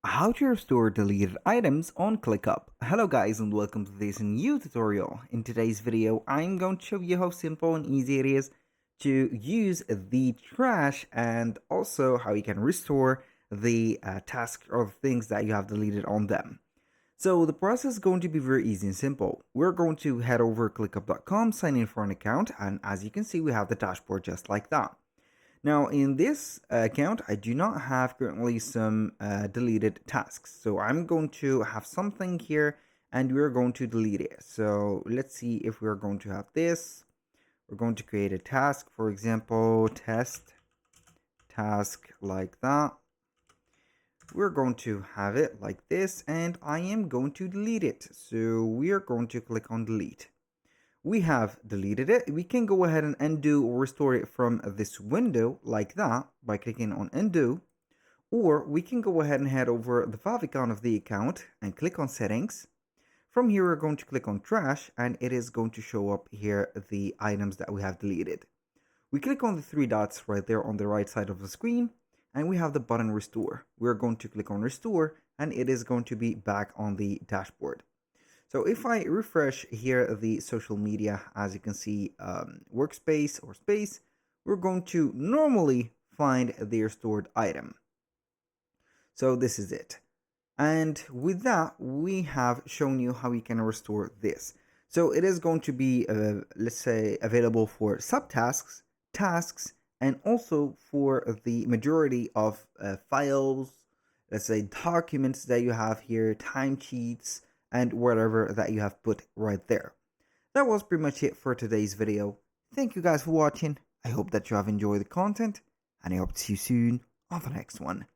How to restore deleted items on ClickUp. Hello guys and welcome to this new tutorial. In today's video, I'm going to show you how simple and easy it is to use the trash and also how you can restore the tasks or things that you have deleted on them. So the process is going to be very easy and simple. We're going to head over clickup.com, sign in for an account, and as you can see, we have the dashboard just like that. Now in this account, I do not have currently some deleted tasks. So I'm going to have something here and we're going to delete it. So let's see if we're going to have this. We're going to create a task, for example, test task like that. We're going to have it like this and I am going to delete it. So we are going to click on delete. We have deleted it. We can go ahead and undo or restore it from this window like that by clicking on undo, or we can go ahead and head over the favicon of the account and click on settings. From here, we're going to click on trash and it is going to show up here the items that we have deleted. We click on the three dots right there on the right side of the screen and we have the button restore. We're going to click on restore and it is going to be back on the dashboard. So if I refresh here the social media, as you can see, workspace or space, we're going to normally find the restored item. So this is it. And with that, we have shown you how you can restore this. So it is going to be, let's say, available for subtasks, tasks, and also for the majority of files, let's say documents that you have here, timesheets, and whatever that you have put right there. That was pretty much it for today's video. Thank you guys for watching. I hope that you have enjoyed the content, and I hope to see you soon on the next one.